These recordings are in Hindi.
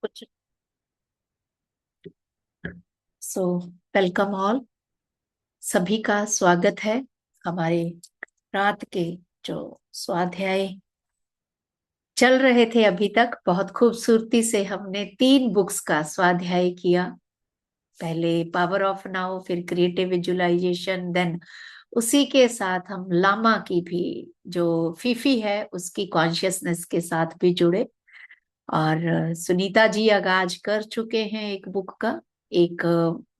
कुछ। सो वेलकम ऑल, सभी का स्वागत है हमारे रात के जो स्वाध्याय चल रहे थे। अभी तक बहुत खूबसूरती से हमने 3 बुक्स का स्वाध्याय किया। पहले पावर ऑफ नाउ, फिर क्रिएटिव विजुअलाइजेशन, देन उसी के साथ हम लामा की भी जो फीफी है उसकी कॉन्शियसनेस के साथ भी जुड़े। और सुनीता जी आगाज कर चुके हैं एक बुक का। एक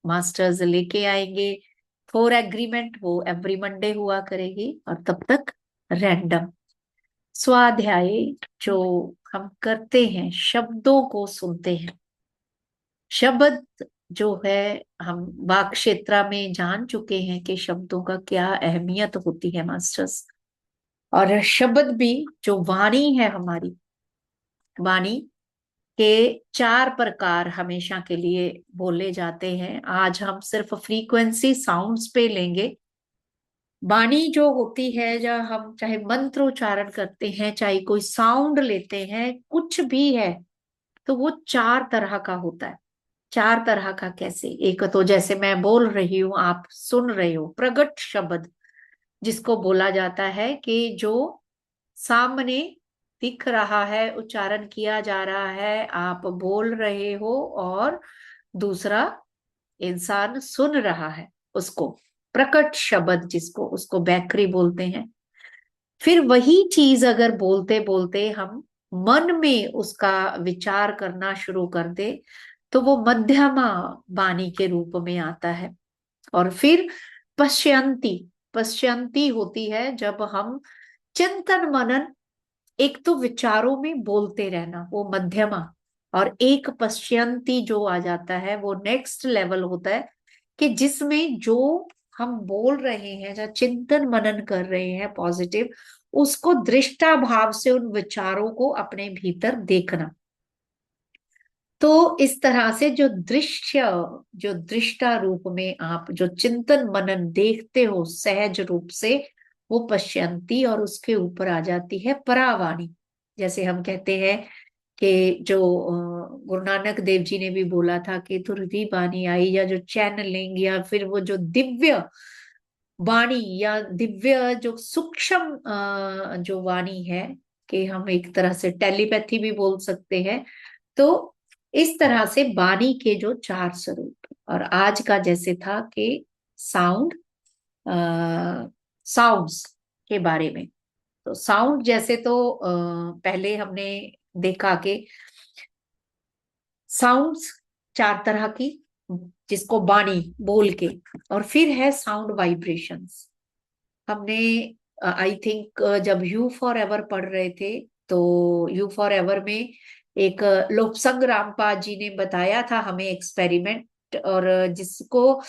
मास्टर्स लेके आएंगे फॉर एग्रीमेंट, वो एवरी मंडे हुआ करेगी। और तब तक रैंडम स्वाध्याय जो हम करते हैं, शब्दों को सुनते हैं। शब्द जो है, हम वाक क्षेत्र में जान चुके हैं कि शब्दों का क्या अहमियत होती है मास्टर्स। और शब्द भी जो वाणी है, हमारी वाणी के 4 प्रकार हमेशा के लिए बोले जाते हैं। आज हम सिर्फ फ्रीक्वेंसी साउंड्स पे लेंगे। वाणी जो होती है, जब हम चाहे मंत्र उच्चारण करते हैं, चाहे कोई साउंड लेते हैं, कुछ भी है, तो वो 4 तरह का होता है। 4 तरह का कैसे? एक तो जैसे मैं बोल रही हूं, आप सुन रहे हो, प्रगट शब्द जिसको बोला जाता है कि जो सामने दिख रहा है, उच्चारण किया जा रहा है, आप बोल रहे हो और दूसरा इंसान सुन रहा है, उसको प्रकट शब्द, जिसको उसको बैकरी बोलते हैं। फिर वही चीज अगर बोलते बोलते हम मन में उसका विचार करना शुरू कर दे, तो वो मध्यमा वाणी के रूप में आता है। और फिर पश्यंती, पश्यंती होती है जब हम चिंतन मनन, एक तो विचारों में बोलते रहना, वो मध्यमा। और एक पश्यंती जो आ जाता है, वो नेक्स्ट लेवल होता है कि जिसमें जो हम बोल रहे हैं या चिंतन मनन कर रहे हैं पॉजिटिव, उसको दृष्टा भाव से उन विचारों को अपने भीतर देखना। तो इस तरह से जो दृश्य, जो दृष्टा रूप में आप जो चिंतन मनन देखते हो सहज रूप से, वो पश्यंती। और उसके ऊपर आ जाती है परावाणी। जैसे हम कहते हैं कि जो गुरु नानक देव जी ने भी बोला था कि तुरही बानी आई, या जो चैनलिंग, या फिर वो जो दिव्य वाणी या दिव्य जो सूक्ष्म जो वाणी है, कि हम एक तरह से टेलीपैथी भी बोल सकते हैं। तो इस तरह से वाणी के जो 4 स्वरूप। और आज का जैसे था कि साउंड, साउंड्स के बारे में। तो साउंड जैसे तो पहले हमने देखा कि साउंड्स 4 तरह की, जिसको वाणी बोल के। और फिर है साउंड वाइब्रेशंस। हमने आई थिंक जब यू फॉर एवर पढ़ रहे थे, तो यू फॉर एवर में एक लोकसंग रामपाल जी ने बताया था हमें एक्सपेरिमेंट, और जिसको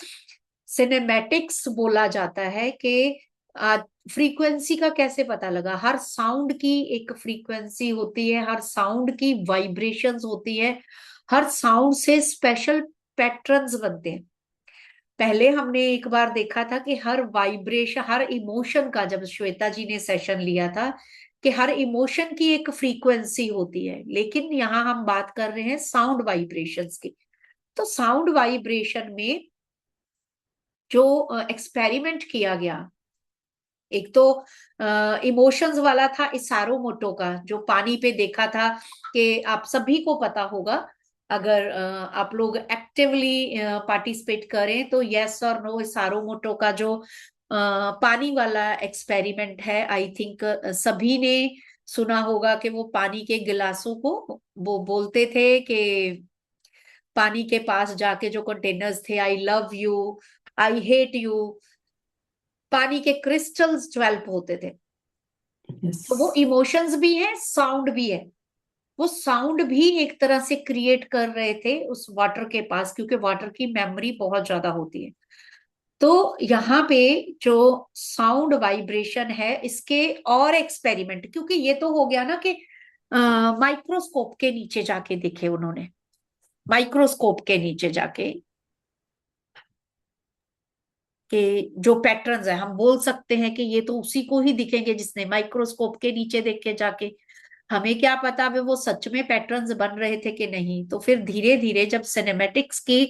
सिनेमैटिक्स बोला जाता है कि फ्रीक्वेंसी का कैसे पता लगा। हर साउंड की एक फ्रीक्वेंसी होती है, हर साउंड की वाइब्रेशंस होती है, हर साउंड से स्पेशल पैटर्न्स बनते हैं। पहले हमने एक बार देखा था कि हर वाइब्रेशन, हर इमोशन का, जब श्वेता जी ने सेशन लिया था, कि हर इमोशन की एक फ्रीक्वेंसी होती है। लेकिन यहाँ हम बात कर रहे हैं साउंड वाइब्रेशंस की। तो साउंड वाइब्रेशन में जो एक्सपेरिमेंट किया गया, एक तो इमोशंस वाला था इसारो मोटो का, जो पानी पे देखा था। कि आप सभी को पता होगा, अगर आप लोग एक्टिवली पार्टिसिपेट करें, तो यस और नो इसारो मोटो का जो पानी वाला एक्सपेरिमेंट है, आई थिंक सभी ने सुना होगा कि वो पानी के गिलासों को वो बोलते थे कि पानी के पास जाके, जो कंटेनर्स थे, आई love you, I hate you, पानी के क्रिस्टल्स डेवलप होते थे। यस। तो वो इमोशंस भी है, साउंड भी है। वो साउंड भी एक तरह से क्रिएट कर रहे थे उस वाटर के पास, क्योंकि वाटर की मेमोरी बहुत ज्यादा होती है। तो यहाँ पे जो साउंड वाइब्रेशन है, इसके और एक्सपेरिमेंट, क्योंकि ये तो हो गया ना कि माइक्रोस्कोप के नीचे जाके देखे उन्होंने, माइक्रोस्कोप के नीचे जाके, कि जो पैटर्न्स है, हम बोल सकते हैं कि ये तो उसी को ही दिखेंगे जिसने माइक्रोस्कोप के नीचे देख के जाके हमें क्या पता वे वो सच में पैटर्न्स बन रहे थे कि नहीं। तो फिर धीरे धीरे जब सिनेमैटिक्स की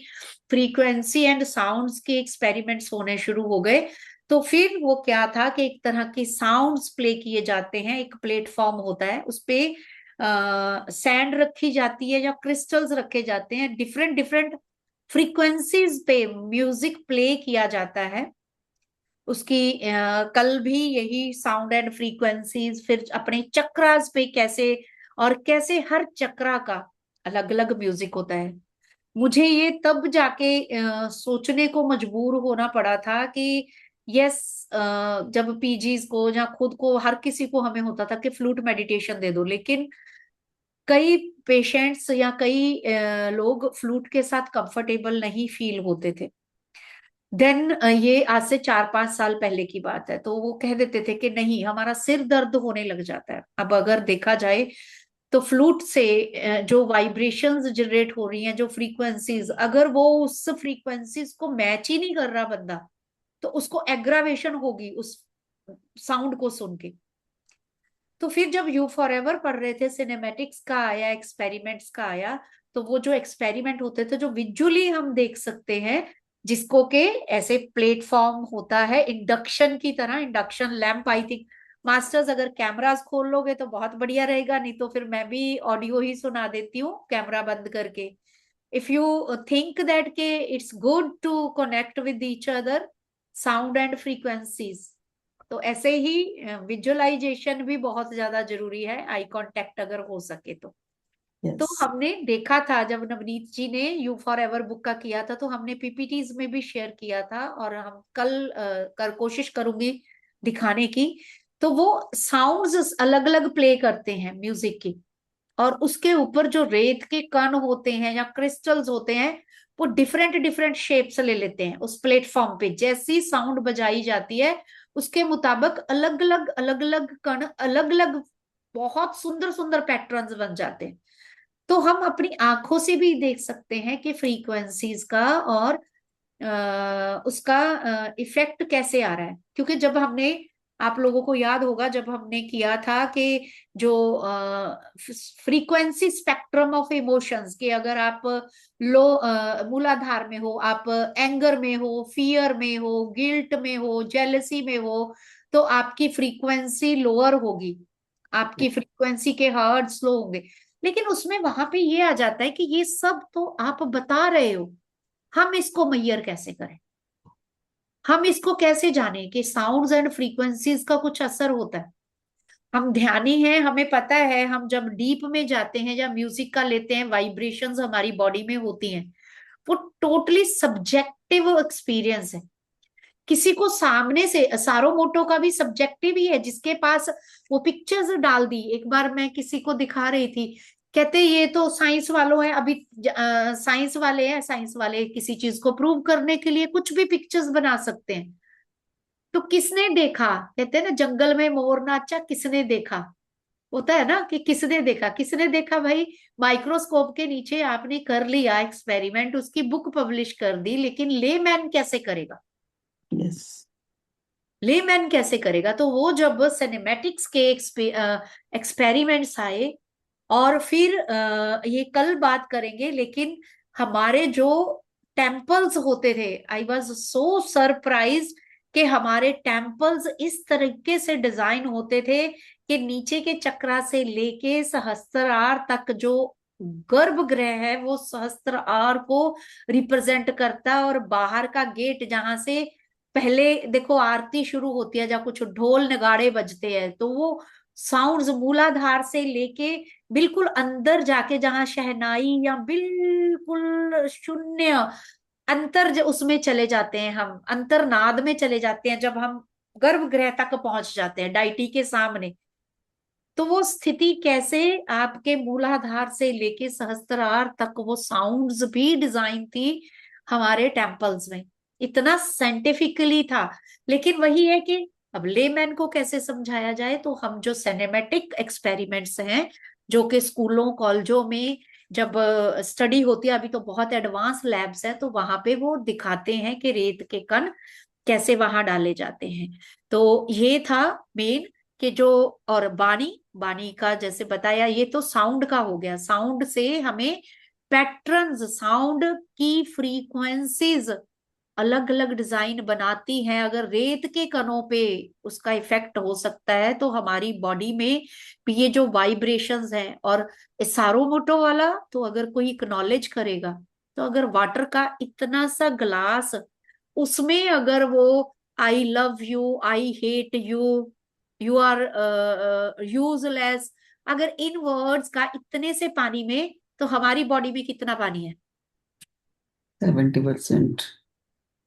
फ्रीक्वेंसी एंड साउंड्स के एक्सपेरिमेंट्स होने शुरू हो गए, तो फिर वो क्या था कि एक तरह की साउंड्स प्ले किए जाते हैं, एक प्लेटफॉर्म होता है, उस पे सैंड रखी जाती है या क्रिस्टल्स रखे जाते हैं, डिफरेंट डिफरेंट फ्रीक्वेंसीज पे म्यूजिक प्ले किया जाता है। उसकी कल भी यही साउंड एंड फ्रीक्वेंसीज, फिर अपने चक्रास पे कैसे, और कैसे हर चक्रा का अलग अलग म्यूजिक होता है। मुझे ये तब जाके सोचने को मजबूर होना पड़ा था कि यस, जब पीजीज को या खुद को हर किसी को हमें होता था कि फ्लूट मेडिटेशन दे दो, लेकिन कई पेशेंट्स या कई लोग फ्लूट के साथ कंफर्टेबल नहीं फील होते थे। देन ये आज से 4-5 साल पहले की बात है, तो वो कह देते थे कि नहीं, हमारा सिर दर्द होने लग जाता है। अब अगर देखा जाए तो फ्लूट से जो वाइब्रेशंस जनरेट हो रही हैं, जो फ्रीक्वेंसीज, अगर वो उस फ्रीक्वेंसीज को मैच ही नहीं कर रहा बंदा, तो उसको एग्रावेशन होगी उस साउंड को सुन के। तो फिर जब यू फॉर एवर पढ़ रहे थे, सिनेमैटिक्स का आया, एक्सपेरिमेंट्स का आया, तो वो जो एक्सपेरिमेंट होते थे जो विजुअली हम देख सकते हैं, जिसको के ऐसे प्लेटफॉर्म होता है इंडक्शन की तरह, induction lamp, I think masters अगर कैमरास खोल लोगे तो बहुत बढ़िया रहेगा, नहीं तो फिर मैं भी ऑडियो ही सुना देती हूँ कैमरा बंद करके। इफ यू थिंक दैट के it's good to connect with each other sound and frequencies, तो ऐसे ही विजुअलाइजेशन भी बहुत ज्यादा जरूरी है, आई कांटेक्ट अगर हो सके तो। तो यस। हमने देखा था जब नवनीत जी ने यू फॉर एवर बुक का किया था, तो हमने पीपीटीज में भी शेयर किया था, और हम कल कर कोशिश करूंगी दिखाने की। तो वो साउंड्स अलग अलग प्ले करते हैं म्यूजिक की, और उसके ऊपर जो रेत के कण होते हैं या क्रिस्टल्स होते हैं, वो डिफरेंट डिफरेंट शेप्स ले लेते हैं उस प्लेटफॉर्म पे। जैसी साउंड बजाई जाती है उसके मुताबिक अलग अलग कण, अलग अलग बहुत सुंदर सुंदर पैटर्न्स बन जाते हैं। तो हम अपनी आंखों से भी देख सकते हैं कि फ्रीक्वेंसीज का और उसका इफेक्ट कैसे आ रहा है। क्योंकि जब हमने, आप लोगों को याद होगा जब हमने किया था कि जो फ्रीक्वेंसी स्पेक्ट्रम ऑफ इमोशंस, कि अगर आप लो मूलाधार में हो, आप एंगर में हो, फियर में हो, गिल्ट में हो, जेलसी में हो, तो आपकी फ्रीक्वेंसी लोअर होगी, आपकी फ्रीक्वेंसी के हर्ट्ज स्लो होंगे। लेकिन उसमें वहां पे ये आ जाता है कि ये सब तो आप बता रहे हो, हम इसको मैयर कैसे करें, हम इसको कैसे जाने कि साउंड्स एंड फ्रीक्वेंसीज का कुछ असर होता है। हम ध्यानी हैं, हमें पता है, हम जब डीप में जाते हैं या म्यूजिक का लेते हैं, वाइब्रेशंस हमारी बॉडी में होती हैं, वो टोटली सब्जेक्टिव एक्सपीरियंस है। किसी को सामने से, सारोमोटो का भी सब्जेक्टिव ही है, जिसके पास वो पिक्चर्स डाल दी, एक बार मैं किसी को दिखा रही थी, कहते ये तो साइंस वालों है, अभी साइंस वाले हैं, साइंस वाले किसी चीज को प्रूव करने के लिए कुछ भी पिक्चर्स बना सकते हैं। तो किसने देखा, कहते हैं ना जंगल में मोर नाचा, किसने देखा, होता है ना कि किसने देखा, किसने देखा भाई, माइक्रोस्कोप के नीचे आपने कर लिया एक्सपेरिमेंट, उसकी बुक पब्लिश कर दी, लेकिन लेमैन कैसे करेगा, यस। लेमैन कैसे करेगा। तो वो जब सिनेमैटिक्स के एक्सपेरिमेंट्स आए, और फिर ये कल बात करेंगे, लेकिन हमारे जो टेम्पल्स होते थे, आई वॉज सो सरप्राइज कि हमारे टेम्पल्स इस तरीके से डिजाइन होते थे कि नीचे के चक्रा से लेके सहस्त्रार तक जो गर्भगृह है वो सहस्त्रार को रिप्रेजेंट करता है, और बाहर का गेट जहां से पहले देखो आरती शुरू होती है, जहाँ कुछ ढोल नगाड़े बजते हैं, तो वो साउंड्स मूलाधार से लेके बिल्कुल अंदर जाके जहां शहनाई या बिल्कुल शून्य उसमें चले जाते हैं, हम अंतर्नाद में चले जाते हैं जब हम गर्भगृह तक पहुंच जाते हैं डाइटी के सामने। तो वो स्थिति कैसे आपके मूलाधार से लेके सहस्त्रार तक वो साउंड्स भी डिजाइन थी हमारे टेम्पल्स में, इतना साइंटिफिकली था। लेकिन वही है कि अब लेमैन को कैसे समझाया जाए, तो हम जो सिनेमैटिक एक्सपेरिमेंट्स हैं, जो कि स्कूलों कॉलेजों में जब स्टडी होती है, अभी तो बहुत एडवांस लैब्स है, तो वहां पे वो दिखाते हैं कि रेत के कण कैसे वहां डाले जाते हैं। तो ये था मेन, कि जो, और बानी, बानी का जैसे बताया, ये तो साउंड का हो गया। साउंड से हमें पैटर्न्स, साउंड की फ्रीक्वेंसीज अलग अलग डिजाइन बनाती हैं। अगर रेत के कणों पे उसका इफेक्ट हो सकता है तो हमारी बॉडी में भी ये जो वाइब्रेशंस हैं। और सारोमोटो वाला तो अगर कोई एक्नॉलेज करेगा, तो अगर वाटर का इतना सा ग्लास, उसमें अगर वो I love you, I hate you, you are useless, अगर इन वर्ड्स का इतने से पानी में, तो हमारी बॉडी में कितना पानी है? 70%।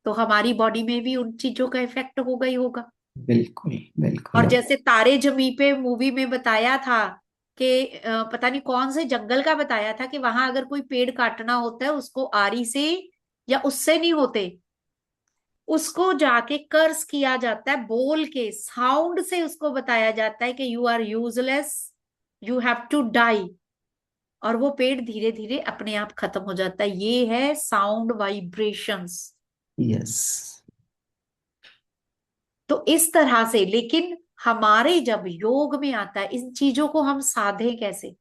तो हमारी बॉडी में भी उन चीजों का इफेक्ट होगा ही होगा। बिल्कुल बिल्कुल। और जैसे तारे जमी पे मूवी में बताया था कि पता नहीं कौन से जंगल का बताया था कि वहां अगर कोई पेड़ काटना होता है, उसको आरी से या उससे नहीं होते, उसको जाके कर्स किया जाता है, बोल के साउंड से उसको बताया जाता है कि you are useless, you have to die. और वो पेड़ धीरे धीरे अपने आप खत्म हो जाता है। ये है साउंड वाइब्रेशंस। यस। तो इस तरह से, लेकिन हमारे जब योग में आता है, इन चीजों को हम साधे कैसे?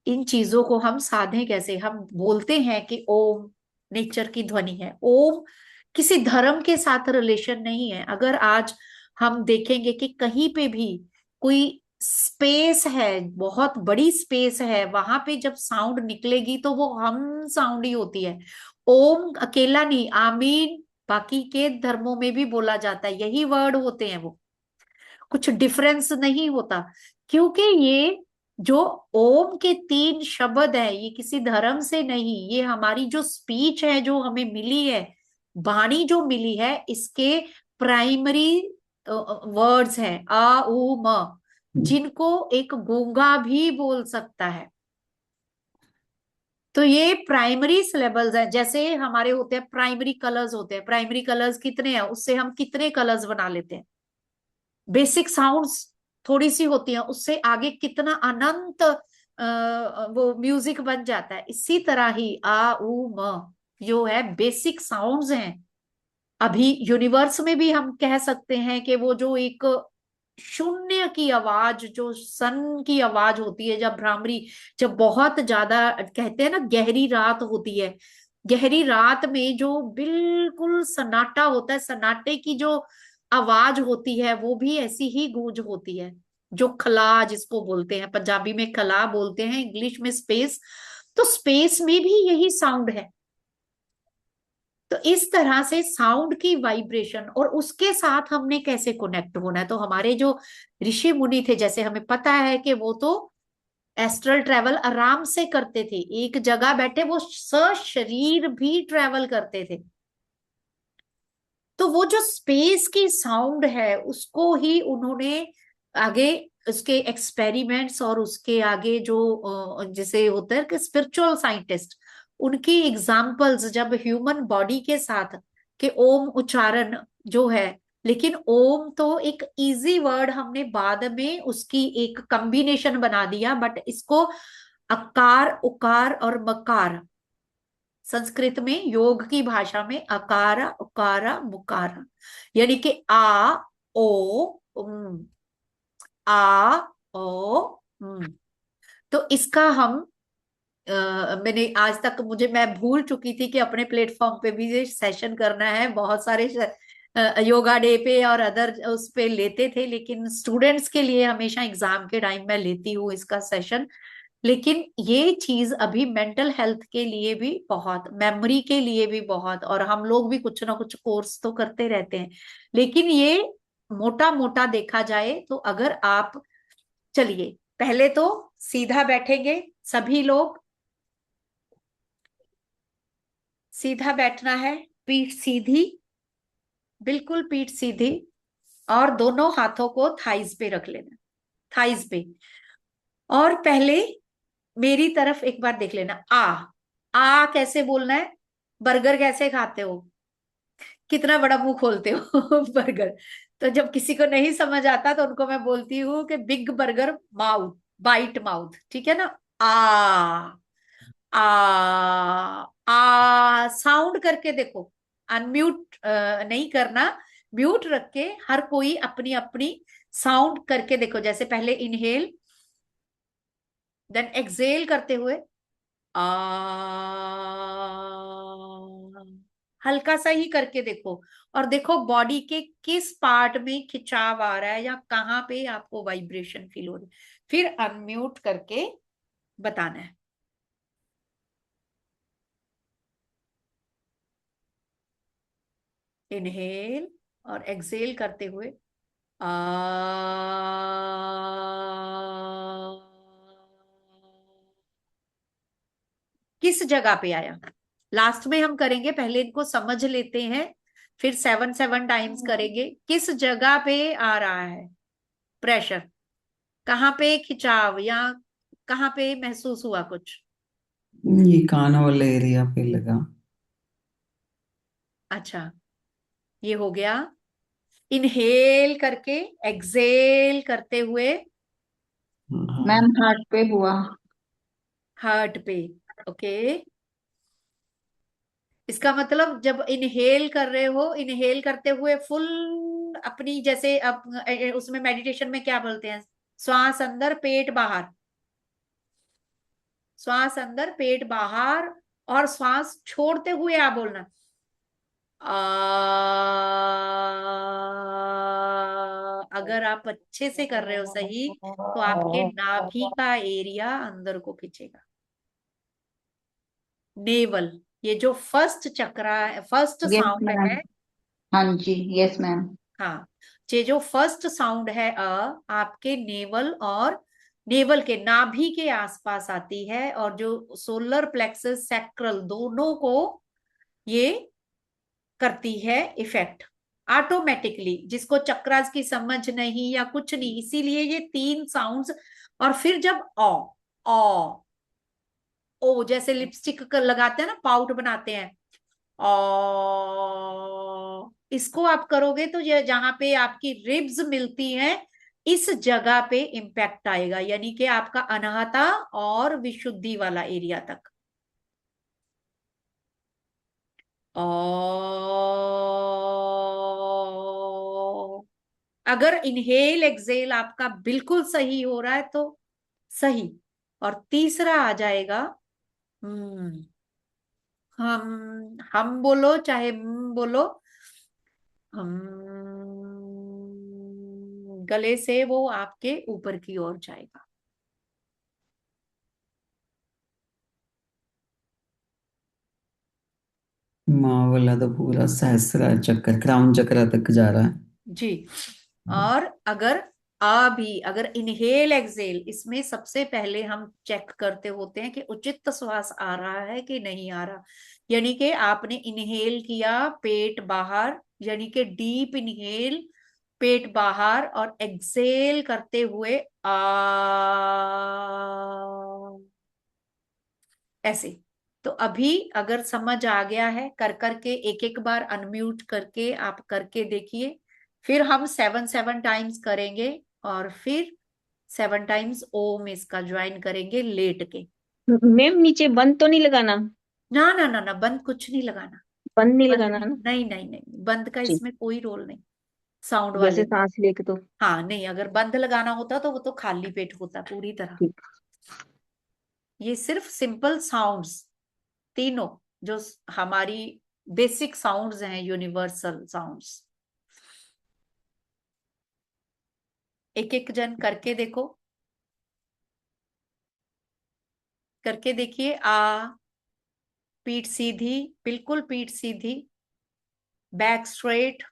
इन चीजों को हम साधे कैसे? हम बोलते हैं कि ओम नेचर की ध्वनि है। ओम किसी धर्म के साथ रिलेशन नहीं है। अगर आज हम देखेंगे कि कहीं पे भी कोई स्पेस है, बहुत बड़ी स्पेस है, वहां पे जब साउंड निकलेगी तो वो हम साउंड ही होती है। ओम अकेला नहीं, आमीन बाकी के धर्मों में भी बोला जाता है, यही वर्ड होते हैं वो, कुछ डिफरेंस नहीं होता। क्योंकि ये जो ओम के तीन शब्द है, ये किसी धर्म से नहीं, ये हमारी जो स्पीच है जो हमें मिली है, वाणी जो मिली है, इसके प्राइमरी वर्ड्स हैं आ उ म, जिनको एक गूंगा भी बोल सकता है। तो ये प्राइमरी सिलेबल्स हैं। जैसे हमारे होते हैं प्राइमरी कलर्स, होते हैं प्राइमरी कलर्स कितने हैं, उससे हम कितने कलर्स बना लेते हैं। बेसिक साउंड्स थोड़ी सी होती हैं, उससे आगे कितना अनंत वो म्यूजिक बन जाता है। इसी तरह ही आ उ म जो है बेसिक साउंड्स हैं। अभी यूनिवर्स में भी हम कह सकते हैं कि वो जो एक शून्य की आवाज, जो सन की आवाज होती है, जब भ्रामरी, जब बहुत ज्यादा कहते हैं ना गहरी रात होती है, गहरी रात में जो बिल्कुल सन्नाटा होता है, सन्नाटे की जो आवाज होती है वो भी ऐसी ही गूंज होती है। जो खला जिसको बोलते हैं, पंजाबी में खला बोलते हैं, इंग्लिश में स्पेस। तो स्पेस में भी यही साउंड है। तो इस तरह से साउंड की वाइब्रेशन और उसके साथ हमने कैसे कनेक्ट होना है, तो हमारे जो ऋषि मुनि थे, जैसे हमें पता है कि वो तो एस्ट्रल ट्रेवल आराम से करते थे, एक जगह बैठे वो सशरीर भी ट्रेवल करते थे। तो वो जो स्पेस की साउंड है उसको ही उन्होंने आगे, उसके एक्सपेरिमेंट्स और उसके आगे जो जैसे होता है कि स्पिरिचुअल साइंटिस्ट, उनकी एग्जाम्पल्स जब ह्यूमन बॉडी के साथ, के ओम उच्चारण जो है, लेकिन ओम तो एक इजी वर्ड, हमने बाद में उसकी एक कॉम्बिनेशन बना दिया, बट इसको अकार उकार और मकार, संस्कृत में योग की भाषा में अकारा उकारा मुकारा, यानी कि आ ओ उम, आ ओ उम। तो इसका हम मैंने आज तक, मुझे, मैं भूल चुकी थी कि अपने प्लेटफॉर्म पे भी ये सेशन करना है। बहुत सारे योगा डे पे और अदर उस पे लेते थे, लेकिन स्टूडेंट्स के लिए हमेशा एग्जाम के टाइम मैं लेती हूँ इसका सेशन। लेकिन ये चीज अभी मेंटल हेल्थ के लिए भी बहुत, मेमोरी के लिए भी बहुत, और हम लोग भी कुछ ना कुछ कोर्स तो करते रहते हैं। लेकिन ये मोटा मोटा देखा जाए तो, अगर आप, चलिए पहले तो सीधा बैठेंगे सभी लोग, सीधा बैठना है, पीठ सीधी, बिल्कुल पीठ सीधी, और दोनों हाथों को थाइज पे रख लेना, थाइज पे। और पहले मेरी तरफ एक बार देख लेना, आ कैसे बोलना है, बर्गर कैसे खाते हो, कितना बड़ा मुंह खोलते हो बर्गर। तो जब किसी को नहीं समझ आता तो उनको मैं बोलती हूँ कि big burger mouth, bite mouth, ठीक है ना। आ आ साउंड करके देखो, अनम्यूट नहीं करना, म्यूट रख के हर कोई अपनी अपनी साउंड करके देखो, जैसे पहले इनहेल, देन एक्सेल करते हुए आ, हल्का सा ही करके देखो, और देखो बॉडी के किस पार्ट में खिंचाव आ रहा है या कहाँ पे आपको वाइब्रेशन फील हो रही है। फिर अनम्यूट करके बताना है। इनहेल और एक्सेल करते हुए आ, किस जगह पे आया, लास्ट में हम करेंगे, पहले इनको समझ लेते हैं, फिर 7 7 टाइम्स करेंगे। किस जगह पे आ रहा है प्रेशर, कहाँ पे खिंचाव, या कहाँ पे महसूस हुआ कुछ। ये कान वाले एरिया पे लगा। अच्छा, ये हो गया। इनहेल करके एक्सेल करते हुए हाँ। मैम हार्ट पे हुआ। हार्ट पे। ओके, इसका मतलब जब इनहेल कर रहे हो, इनहेल करते हुए फुल अपनी, जैसे अब उसमें मेडिटेशन में क्या बोलते हैं, श्वास अंदर पेट बाहर, श्वास अंदर पेट बाहर, और श्वास छोड़ते हुए आप बोलना अगर आप अच्छे से कर रहे हो सही, तो आपके नाभि का एरिया अंदर को खींचेगा। नेवल, ये जो फर्स्ट चक्रा है, फर्स्ट यस साउंड मैम। है। हाँ जी, यस मैम। हाँ, ये जो फर्स्ट साउंड है आपके नेवल और नेवल के नाभि के आसपास आती है, और जो सोलर प्लेक्सस सैक्रल दोनों को ये करती है इफेक्ट ऑटोमेटिकली, जिसको चक्रास की समझ नहीं या कुछ नहीं, इसीलिए ये 3 साउंड्स। और फिर जब ओ ओ जैसे लिपस्टिक लगाते हैं ना, पाउट बनाते हैं, इसको आप करोगे तो ये जहां पे आपकी रिब्स मिलती हैं, इस जगह पे इम्पैक्ट आएगा, यानी कि आपका अनाहता और विशुद्धि वाला एरिया तक। ओ, अगर इनहेल एक्सेल आपका बिल्कुल सही हो रहा है तो सही। और तीसरा आ जाएगा हम्म, हम बोलो चाहे बोलो, हम, गले से वो आपके ऊपर की ओर जाएगा। माँ वाला तो पूरा सहस्रा चक्कर क्राउन चक्र तक जा रहा है। जी। और अगर आ भी, अगर इनहेल एक्सेल, इसमें सबसे पहले हम चेक करते होते हैं कि उचित श्वास आ रहा है कि नहीं आ रहा, यानी कि आपने इनहेल किया पेट बाहर, यानी कि डीप इनहेल पेट बाहर, और एक्सेल करते हुए आ, ऐसे। तो अभी अगर समझ आ गया है, कर करके एक एक बार अनम्यूट करके आप करके देखिए, फिर हम 7 7 टाइम्स करेंगे, और फिर 7 टाइम्स ओम इसका ज्वाइन करेंगे लेट के। मैम नीचे बंद तो नहीं लगाना? ना ना ना ना, बंद कुछ नहीं लगाना। बंद नहीं बंद लगाना नहीं ना? नहीं नहीं नहीं, बंद का जी। इसमें कोई रोल नहीं, साउंड वाले वैसे में। सांस लेके तो हाँ नहीं, अगर बंद लगाना होता तो वो तो खाली पेट होता पूरी तरह। ठीक। ये सिर्फ सिंपल साउंड्स, तीनों जो हमारी बेसिक साउंड्स हैं, यूनिवर्सल साउंड्स। एक एक जन करके देखो, करके देखिए। पीठ सीधी, बिल्कुल पीठ सीधी, बैक स्ट्रेट,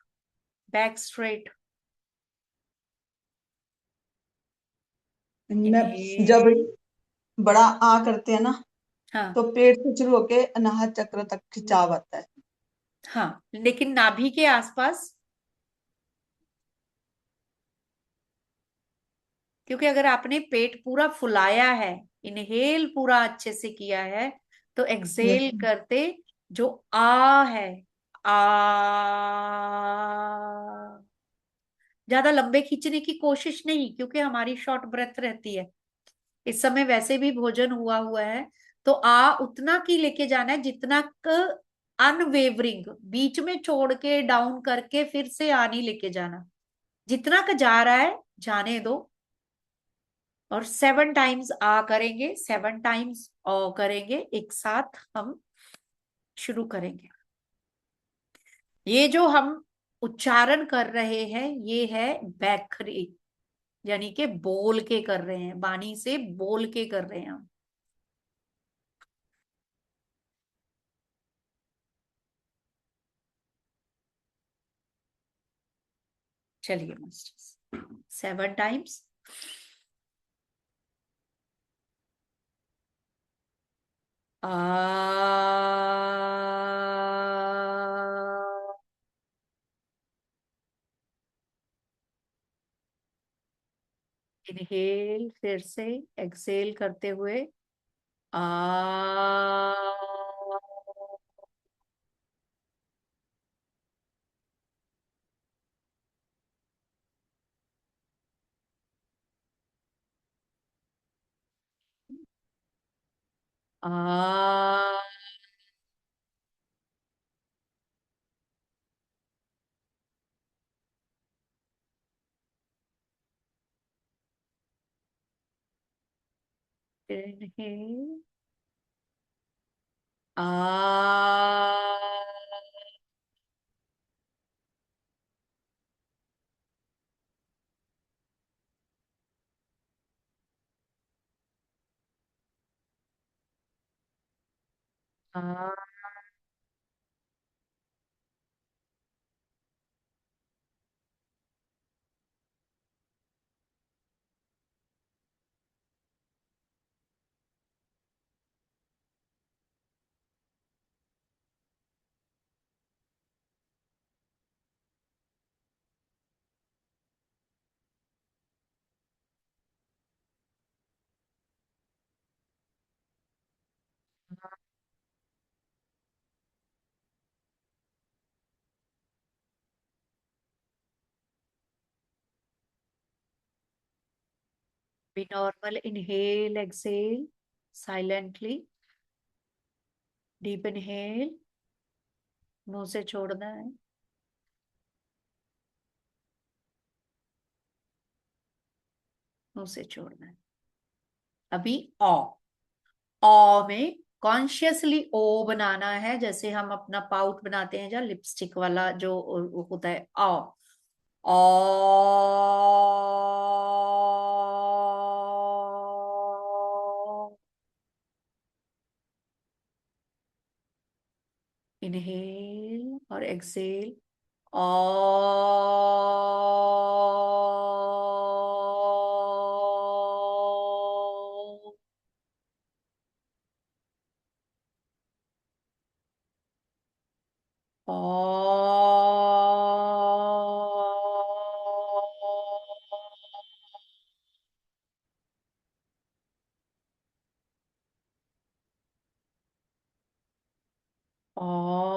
बैक स्ट्रेट। मैं जब बड़ा आ करते हैं ना, हाँ तो पेट से शुरू होके अनाहत चक्र तक खिंचाव आता है। हाँ, लेकिन नाभि के आसपास, क्योंकि अगर आपने पेट पूरा फुलाया है, इनहेल पूरा अच्छे से किया है, तो यस। एक्सेल करते जो आ है, आ, ज्यादा लंबे खींचने की कोशिश नहीं, क्योंकि हमारी शॉर्ट ब्रेथ रहती है, इस समय वैसे भी भोजन हुआ हुआ है। तो आ उतना की लेके जाना है जितना अनवेवरिंग, बीच में छोड़ के डाउन करके फिर से आ नहीं लेके जाना, जितना का जा रहा है जाने दो, और 7 टाइम्स आ करेंगे, 7 टाइम्स ओ करेंगे, एक साथ हम शुरू करेंगे। ये जो हम उच्चारण कर रहे हैं ये है बैखरी, यानी कि बोल के कर रहे हैं, वाणी से बोल के कर रहे हैं हम। चलिए मास्टर्स, 7 टाइम्स। आ इनहेल, फिर से एक्सेल करते हुए ah ah inhale, ah ah Be normal, inhale, exhale, silently, deep inhale, मुंह से छोड़ना है, मुंह से छोड़ना है। अभी ओ, ओ में कॉन्शियसली ओ बनाना है, जैसे हम अपना पाउट बनाते हैं, जो लिपस्टिक वाला जो होता है, ओ ओ। इनहेल और एक्सेल, ओ ओ ओ।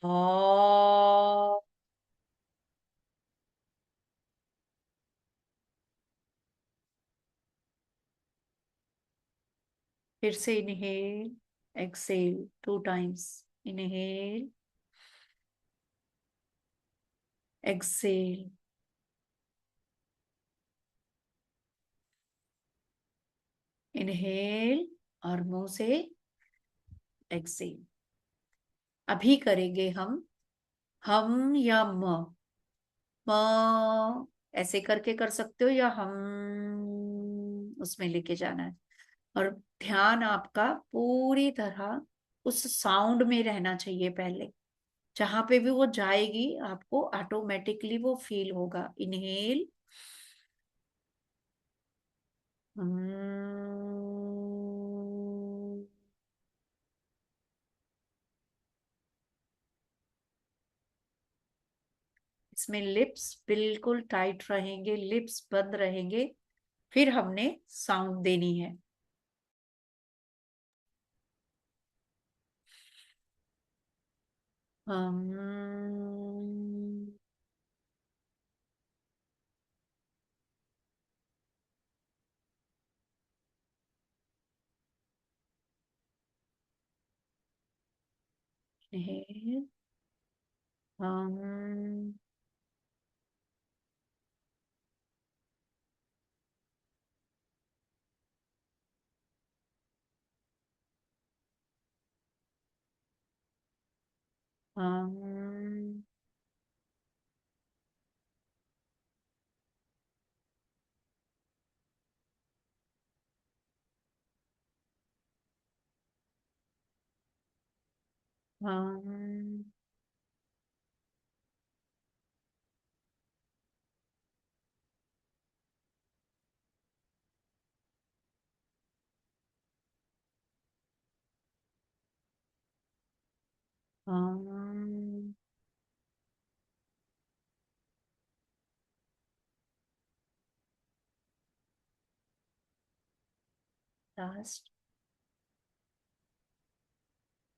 ओ फिर से inhale, exhale 2 times, inhale, exhale, inhale और मुंह से एक्सेल। अभी करेंगे हम या म, म ऐसे करके कर सकते हो, या हम उसमें लेके जाना है। और ध्यान आपका पूरी तरह उस साउंड में रहना चाहिए पहले, जहां पे भी वो जाएगी आपको ऑटोमेटिकली वो फील होगा। इनहेल, इसमें लिप्स बिल्कुल टाइट रहेंगे, लिप्स बंद रहेंगे, फिर हमने साउंड देनी है। हम inhale, हम हम हम हम लास्ट,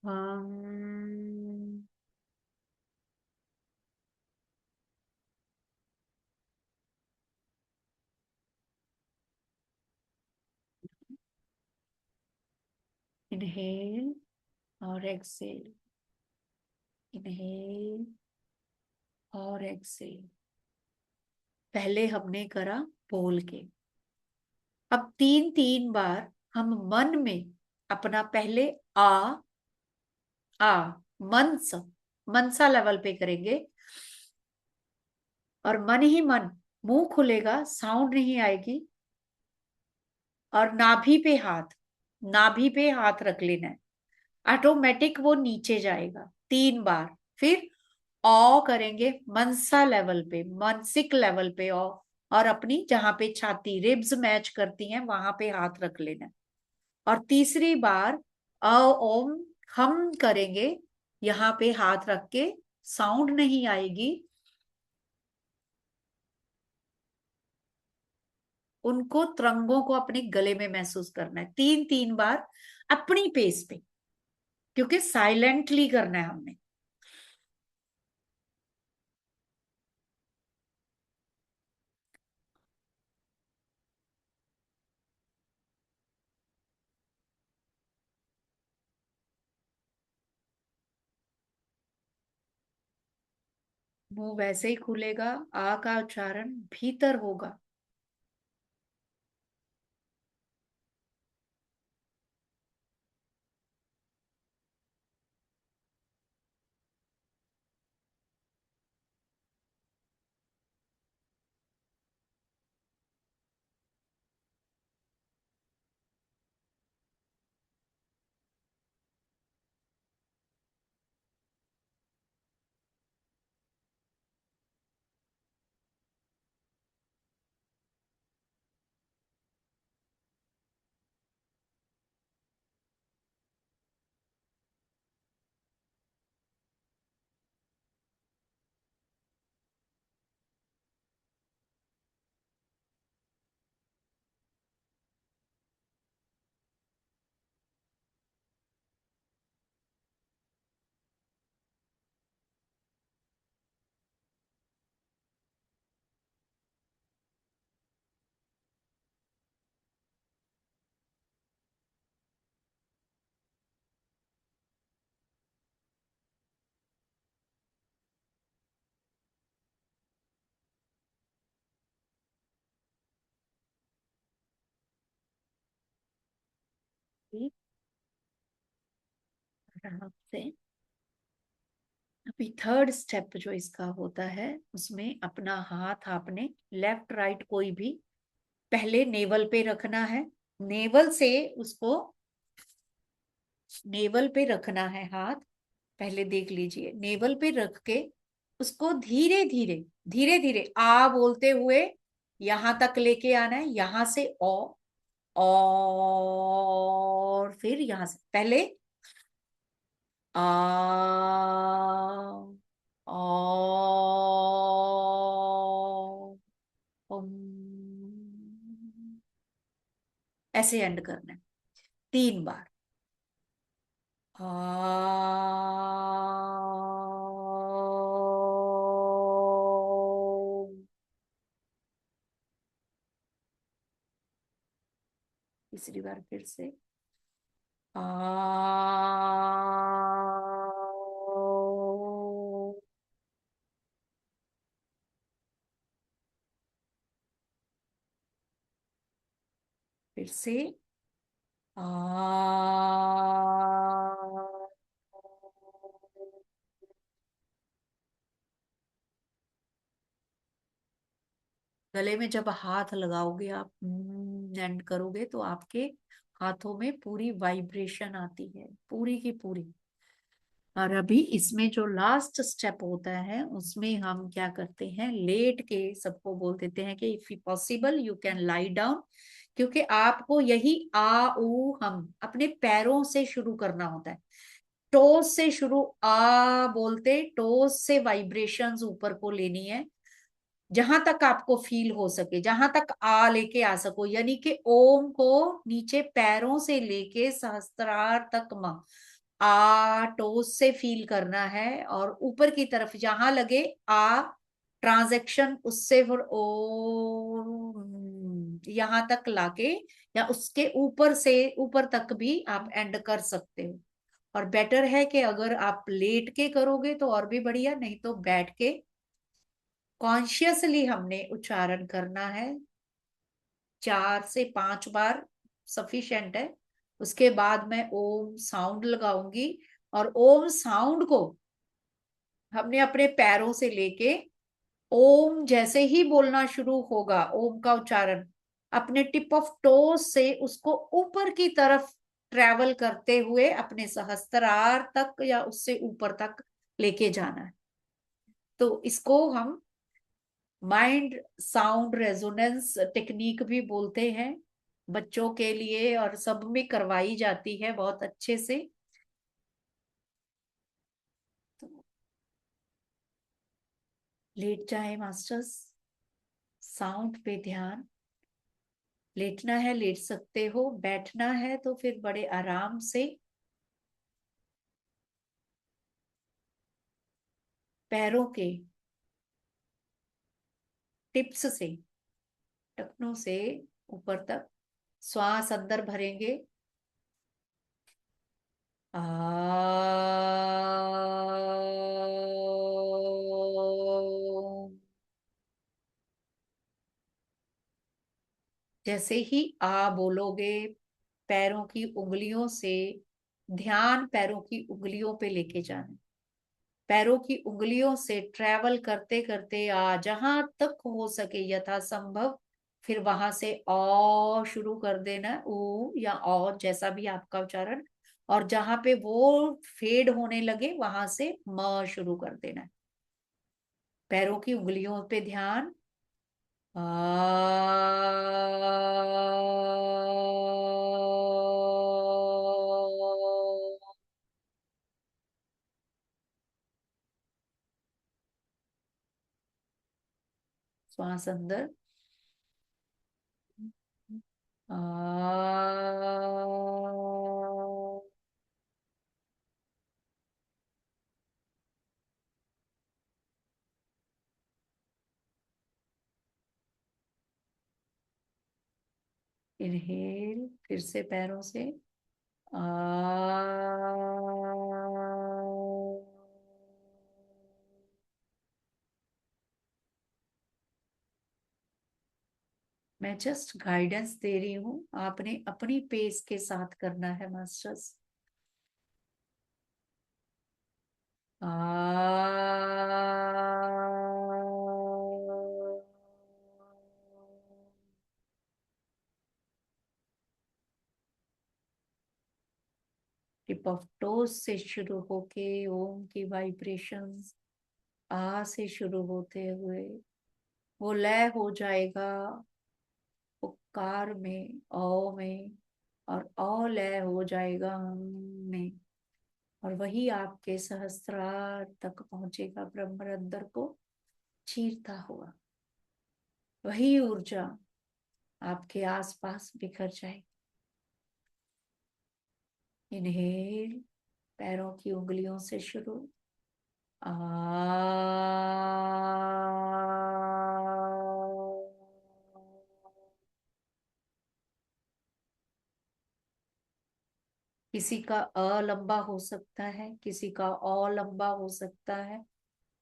हम इनहेल और एक्सेल, इनहेल और एक्सेल। पहले हमने करा बोल के, अब 3 3 बार हम मन में अपना पहले आ आ मनस मनसा लेवल पे करेंगे, और मन ही मन, मुंह खुलेगा, साउंड नहीं आएगी, और नाभि पे हाथ रख लेना है, ऑटोमेटिक वो नीचे जाएगा 3 बार। फिर ओ करेंगे मनसा लेवल पे, मानसिक लेवल पे ओ, और अपनी जहां पे छाती रिब्स मैच करती हैं वहां पे हाथ रख लेना है। और तीसरी बार अ ओम हम करेंगे, यहाँ पे हाथ रख के, साउंड नहीं आएगी, उनको तरंगों को अपने गले में महसूस करना है 3 3 बार अपनी पेस पे, क्योंकि साइलेंटली करना है हमने। मुंह वैसे ही खुलेगा, आ का उच्चारण भीतर होगा। आराम से। अभी थर्ड स्टेप जो इसका होता है, उसमें अपना हाथ आपने लेफ्ट राइट कोई भी पहले नेवल पे रखना है, नेवल से उसको, नेवल पे रखना है हाथ, पहले देख लीजिए, नेवल पे रख के उसको धीरे धीरे, धीरे धीरे आ बोलते हुए यहां तक लेके आना है, यहां से ओ, और फिर यहां से पहले आ, ओम। ऐसे एंड करना है 3 बार। ओम। तीसरी बार फिर से ओम। फिर से ओम। गले में जब हाथ लगाओगे आप एंड करोगे तो आपके हाथों में पूरी वाइब्रेशन आती है, पूरी की पूरी। और अभी इसमें जो लास्ट स्टेप होता है उसमें हम क्या करते हैं, लेट के सबको बोल देते हैं कि if possible you can lie down, क्योंकि आपको यही आ ऊ हम अपने पैरों से शुरू करना होता है। टोस से शुरू आ बोलते, टोस से वाइब्रेशंस ऊपर को लेनी है, जहां तक आपको फील हो सके, जहां तक आ लेके आ सको, यानी कि ओम को नीचे पैरों से लेके सहस्त्रार तक आ टोस से फील करना है, और ऊपर की तरफ जहां लगे आ ट्रांजैक्शन उससे फिर ओ यहां तक लाके, या उसके ऊपर से ऊपर तक भी आप एंड कर सकते हो। और बेटर है कि अगर आप लेट के करोगे तो और भी बढ़िया, नहीं तो बैठ के कॉन्शियसली हमने उच्चारण करना है। 4 से 5 बार सफिशिएंट है। उसके बाद मैं ओम साउंड लगाऊंगी, और ओम साउंड को हमने अपने पैरों से लेके, ओम जैसे ही बोलना शुरू होगा ओम का उच्चारण, अपने टिप ऑफ टोज से उसको ऊपर की तरफ ट्रेवल करते हुए अपने सहस्त्रार तक या उससे ऊपर तक लेके जाना है। तो इसको हम माइंड साउंड रेजोनेंस टेक्निक भी बोलते हैं। बच्चों के लिए और सब में करवाई जाती है बहुत अच्छे से। तो लेट जाए मास्टर्स, साउंड पे ध्यान। लेटना है लेट सकते हो, बैठना है तो फिर बड़े आराम से पैरों के टिप्स से, टखनों से ऊपर तक श्वास अंदर भरेंगे। आ जैसे ही आ बोलोगे, पैरों की उंगलियों से ध्यान पैरों की उंगलियों पे लेके जाना। पैरों की उंगलियों से ट्रेवल करते करते आ जहां तक हो सके यथासंभव, फिर वहां से औ शुरू कर देना, ऊ या औ जैसा भी आपका उच्चारण, और जहां पे वो फेड होने लगे वहां से म शुरू कर देना है। पैरों की उंगलियों पे ध्यान। आ श्वास अंदर। इनहेल फिर से पैरों से। आ मैं जस्ट गाइडेंस दे रही हूँ, आपने अपनी पेस के साथ करना है मास्टर्स। टिप ऑफ टोज से शुरू होके ओम की वाइब्रेशंस आ से शुरू होते हुए वो लय हो जाएगा उकार में, ओ में, और लय हो जाएगा हम में, और वही आपके सहस्त्रार तक पहुंचेगा, ब्रह्मरंध्र को चीरता हुआ। वही ऊर्जा आपके आसपास बिखर जाएगी। इनहेल, पैरों की उंगलियों से शुरू। आ किसी का अ लंबा हो सकता है, किसी का औ लंबा हो सकता है,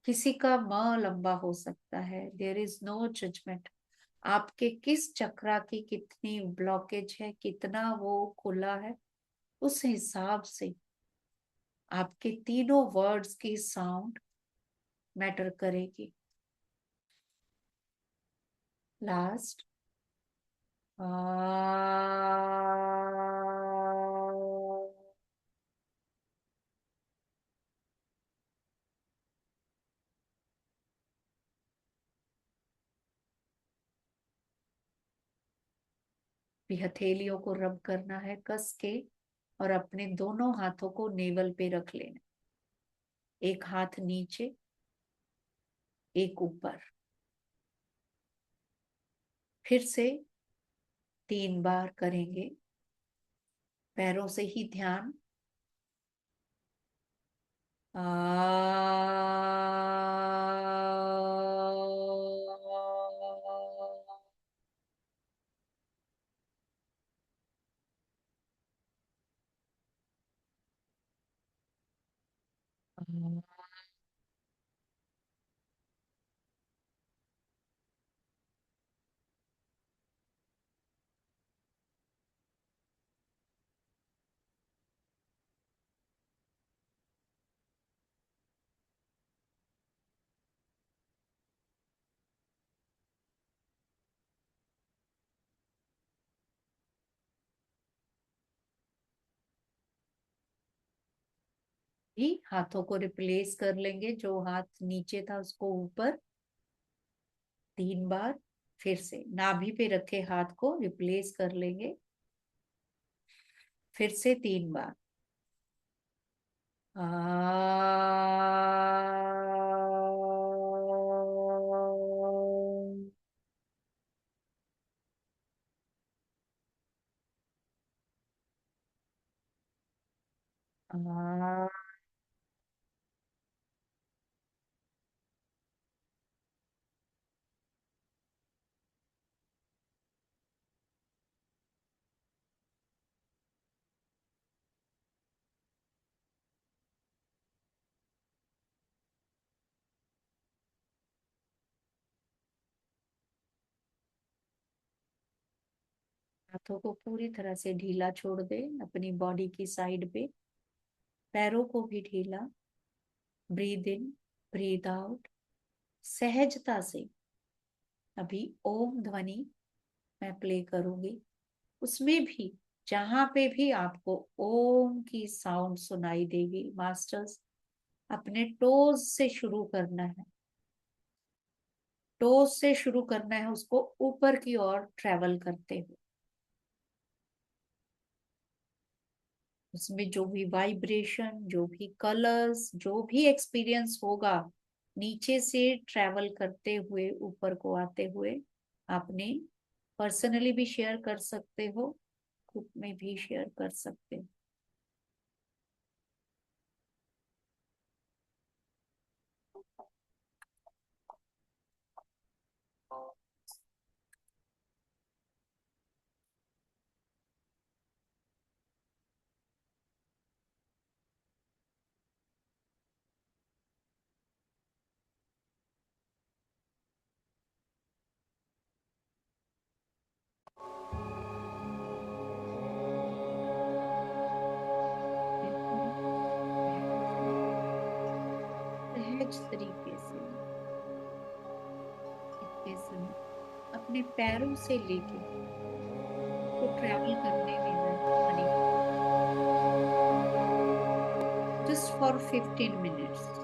किसी का म लंबा हो सकता है। There is no judgement. आपके किस चक्रा की कितनी ब्लॉकेज है, कितना वो खुला है, उस हिसाब से आपके तीनों वर्ड्स की साउंड मैटर करेगी। लास्ट भी हथेलियों को रब करना है कस के, और अपने दोनों हाथों को नेवल पे रख लेना। एक हाथ नीचे, एक ऊपर। फिर से 3 बार करेंगे। पैरों से ही ध्यान। भी हाथों को रिप्लेस कर लेंगे, जो हाथ नीचे था उसको ऊपर 3 बार। फिर से नाभि पे रखे हाथ को रिप्लेस कर लेंगे, फिर से 3 बार। हाथों को पूरी तरह से ढीला छोड़ दे अपनी बॉडी की साइड पे। पैरों को भी ढीला। ब्रीद इन, ब्रीद आउट, सहजता से। अभी ओम ध्वनि मैं प्ले करूंगी, उसमें भी जहां पे भी आपको ओम की साउंड सुनाई देगी, मास्टर्स अपने टोज से शुरू करना है। टोज से शुरू करना है, उसको ऊपर की ओर ट्रेवल करते हुए। उसमें जो भी वाइब्रेशन, जो भी कलर्स, जो भी एक्सपीरियंस होगा, नीचे से ट्रेवल करते हुए ऊपर को आते हुए आपने पर्सनली भी शेयर कर सकते हो, ग्रुप में भी शेयर कर सकते हो। सहज तरीके से इतने समय अपने पैरों से लेके को ट्रैवल करने देना है, जस्ट फॉर 15 मिनट्स।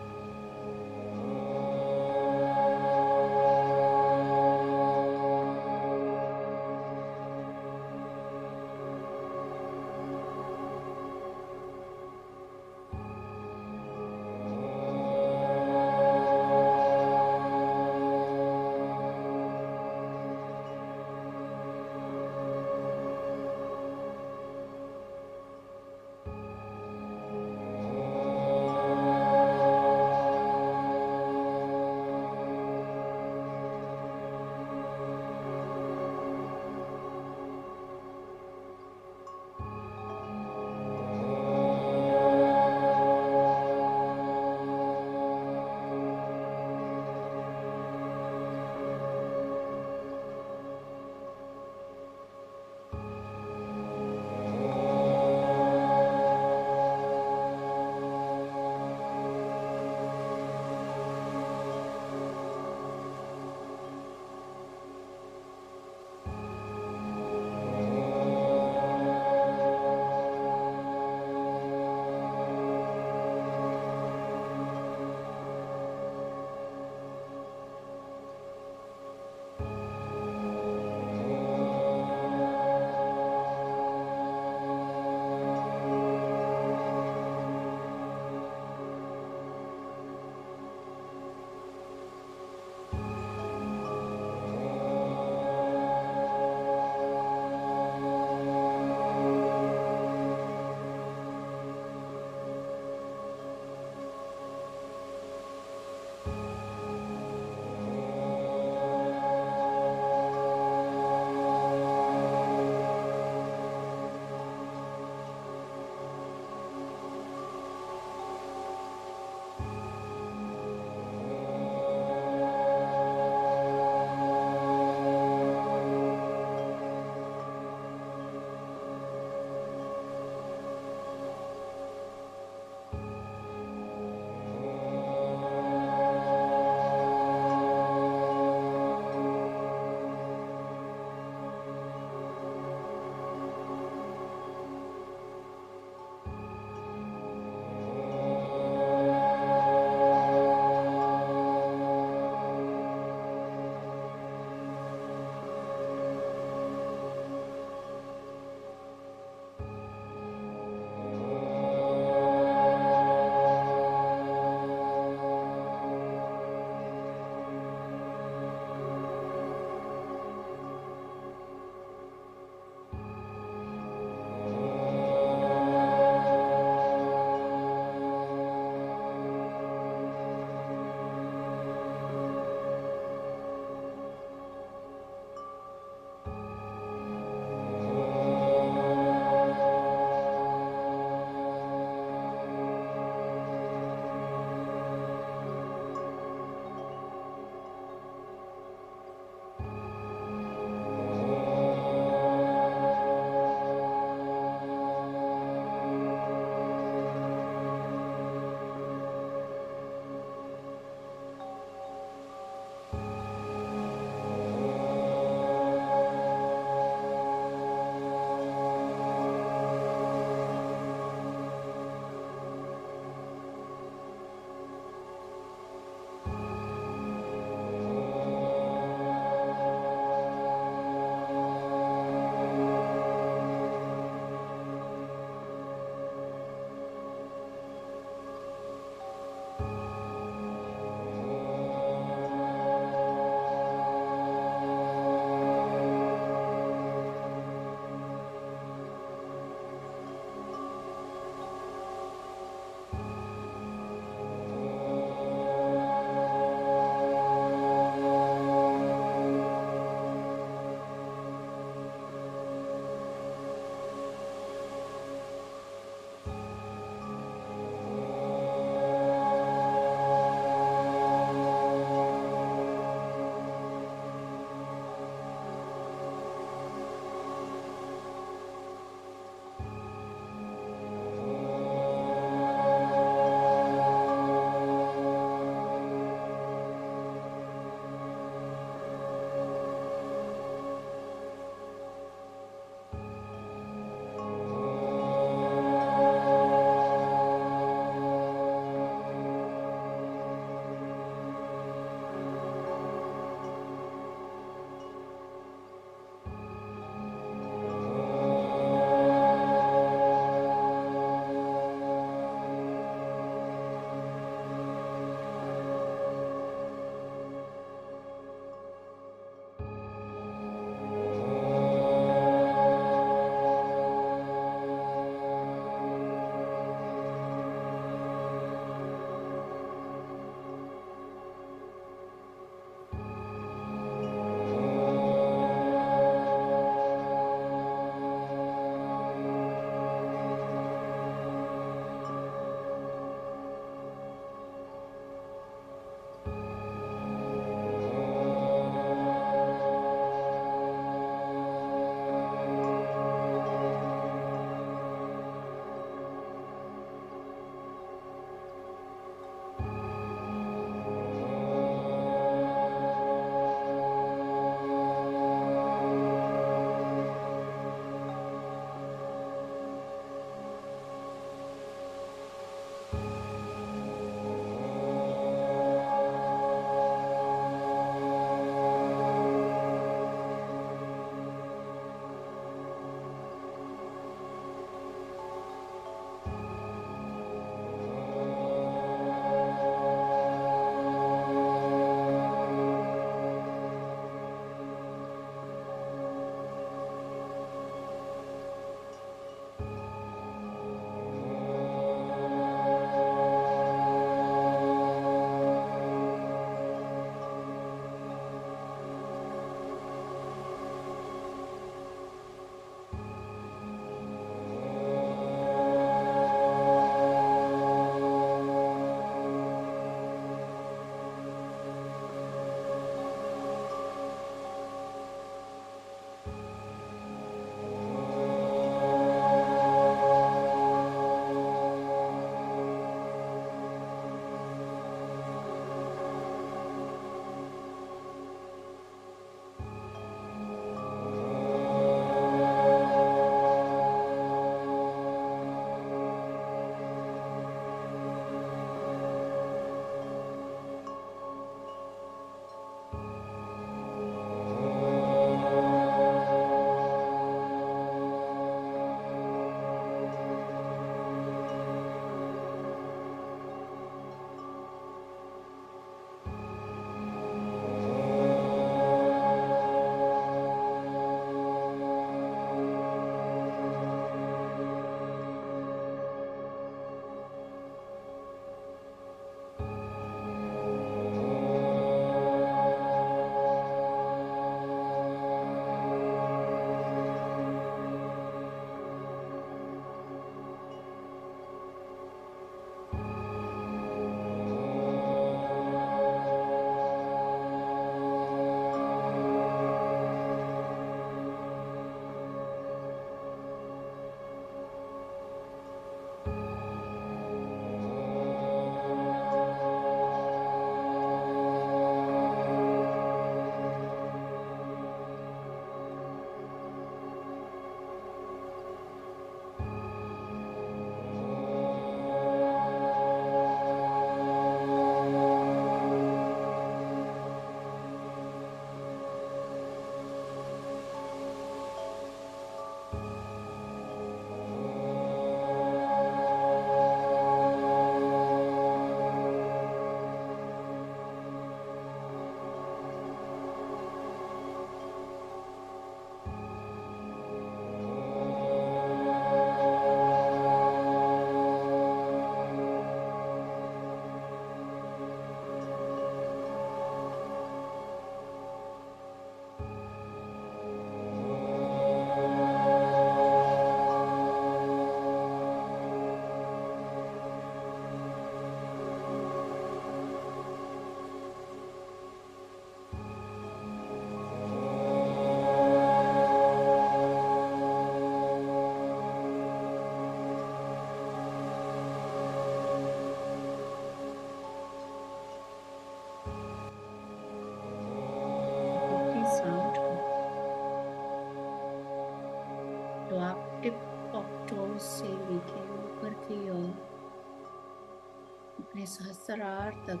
अपने सहस्रार तक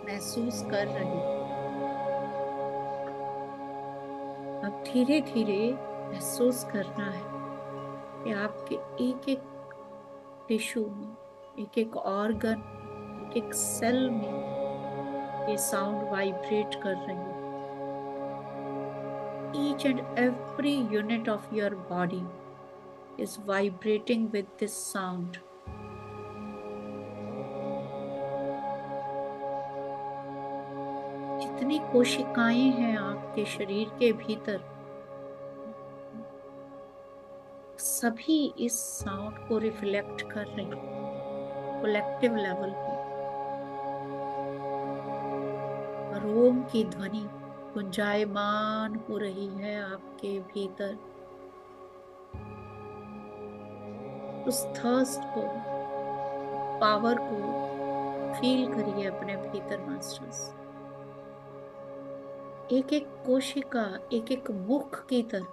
महसूस कर रहे हैं। अब धीरे धीरे महसूस करना है कि आपके एक एक टिश्यू में, एक एक ऑर्गन, एक एक सेल में ये साउंड वाइब्रेट कर रही है। Each and every unit of your body is vibrating with this sound. जितनी कोशिकाएं हैं आपके शरीर के भीतर, सभी इस साउंड को रिफ्लेक्ट कर रही हैं कलेक्टिव लेवल पे। और ओम की ध्वनि गुंजायमान हो रही है आपके भीतर। उस थर्स्ट को, पावर को फील करिए अपने भीतर मास्टर्स। एक एक कोशिका, एक एक मुख की तरह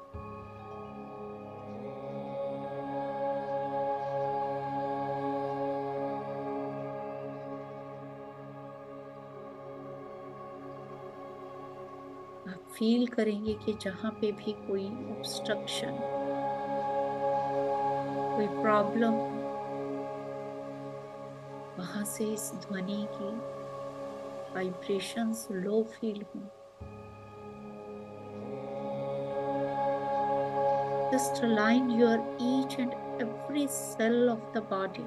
आप फील करेंगे कि जहां पे भी कोई ऑब्स्ट्रक्शन, कोई प्रॉब्लम, वहां से इस ध्वनि की वाइब्रेशंस लो फील हो। Just align your each and every cell of the body.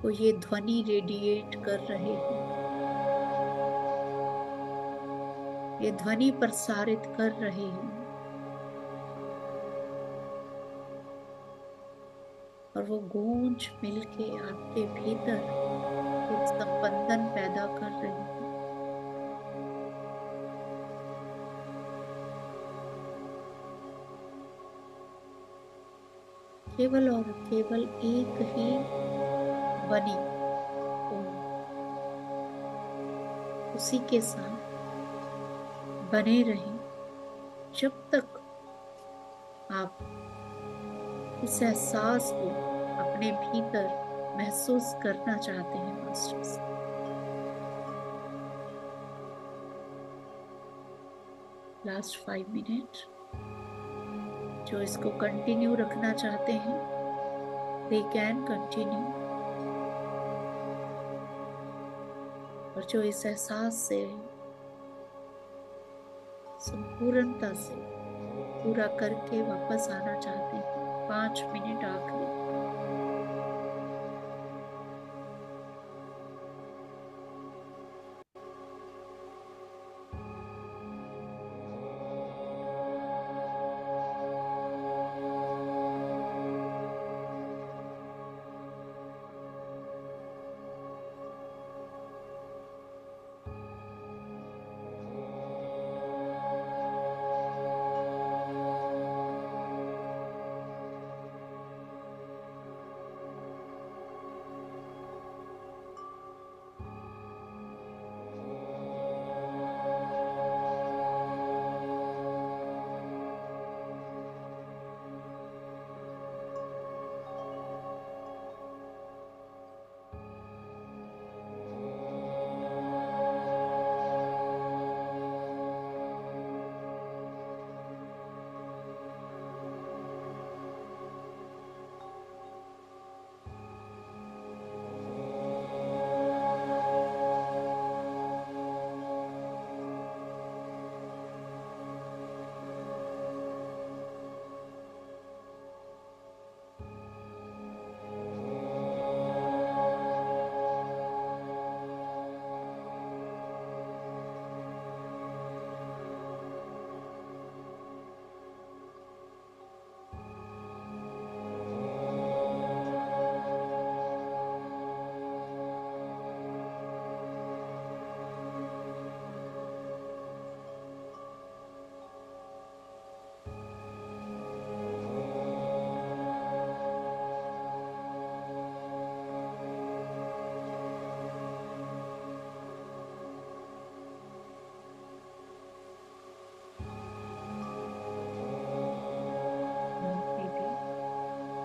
वो ये ध्वनि रेडिएट कर रहे हैं, ये ध्वनि प्रसारित कर रहे हैं। और वो गूंज मिलके आपके भीतर एक संबंधन पैदा कर रही है। केवल और केवल एक ही ध्वनि, उसी के साथ बने रहें जब तक आप इस एहसास को अपने भीतर महसूस करना चाहते हैं मास्टर्स। लास्ट 5 मिनट जो इसको कंटिन्यू रखना चाहते हैं, दे कैन कंटिन्यू। और जो इस एहसास से संपूर्णता से पूरा करके वापस आना चाहते हैं, 5 मिनट आखिरी।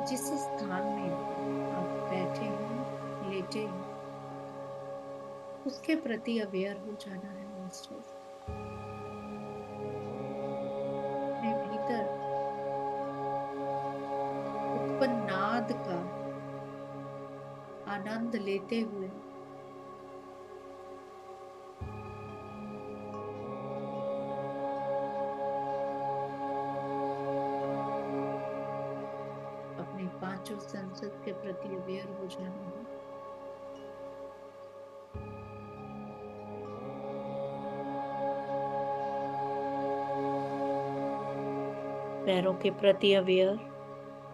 जिस स्थान में आप बैठे हैं, लेटे हैं, उसके प्रति अवेयर हो जाना है मास्टर्स। अपने भीतर उत्पन्न नाद का आनंद लेते हुए अपने पांचों संसद के प्रति अवेयर हो जाना है। पैरों के प्रति अवेयर,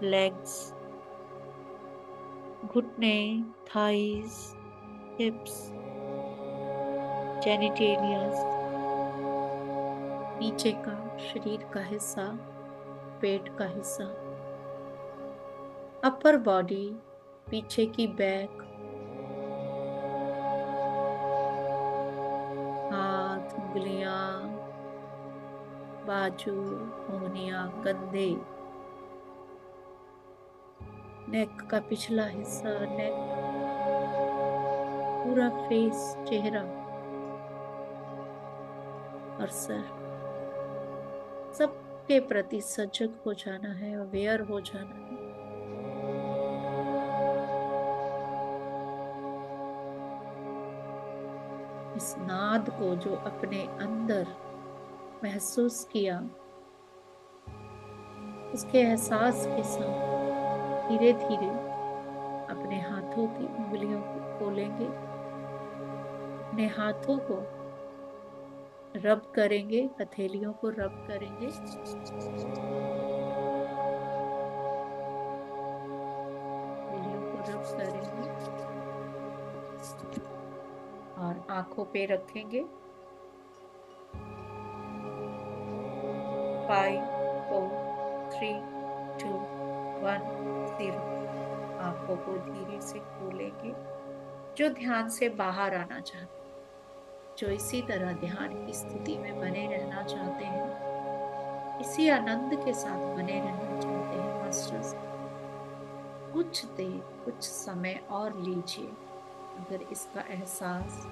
लेग्स, घुटने, थाइज, हिप्स, जेनिटेलियास, नीचे का शरीर का हिस्सा, पेट का हिस्सा, अपर बॉडी, पीछे की बैक, हाथ, उंगलियां, बाजू, कोहनियां, कंधे, नेक का पिछला हिस्सा, नेक, पूरा फेस, चेहरा और सर, सबके प्रति सजग हो जाना है, अवेयर हो जाना है। इस नाद को जो अपने अंदर महसूस किया, उसके एहसास के साथ धीरे धीरे अपने हाथों की उंगलियों को खोलेंगे, अपने हाथों को रब करेंगे, हथेलियों को रब करेंगे, हथेलियों को रब करेंगे और आंखों पे रखेंगे। 5, 4, 3, 2, 1, 0। आंखों को धीरे से खोलेंगे। जो ध्यान से बाहर आना चाहते, जो इसी तरह ध्यान की स्थिति में बने रहना चाहते हैं, इसी आनंद के साथ बने रहना चाहते हैं मास्टर्स, कुछ देर, कुछ समय और लीजिए। अगर इसका एहसास,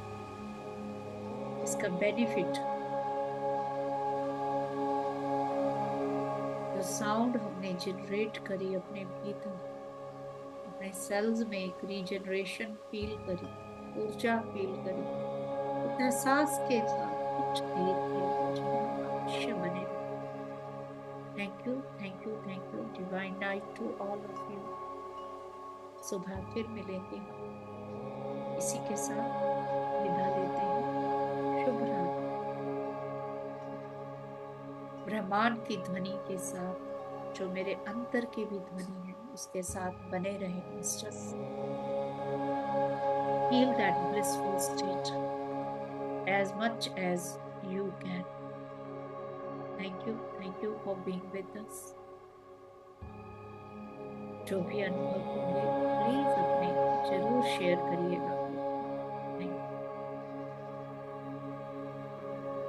इसका बेनिफिट, जो साउंड हमने जनरेट करी अपने भीतर, अपने सेल्स में एक रीजनरेशन फील करी, ऊर्जा फील करी, उस एहसास के साथ कुछ देर के लिए अवश्य बने। Thank you, thank you, thank you. Divine night to all of you. सुबह फिर मिलेंगे। इसी के साथ विदा लेते हैं। शुभ रात्रि। ब्रह्मांड की ध्वनि के साथ, जो मेरे अंतर की भी ध्वनि है, उसके साथ बने रहे masters. Feel that blissful state as much as you can. Thank you for being with us. जो भी अनुभव होंगे प्लीज अपने जरूर शेयर करिएगा।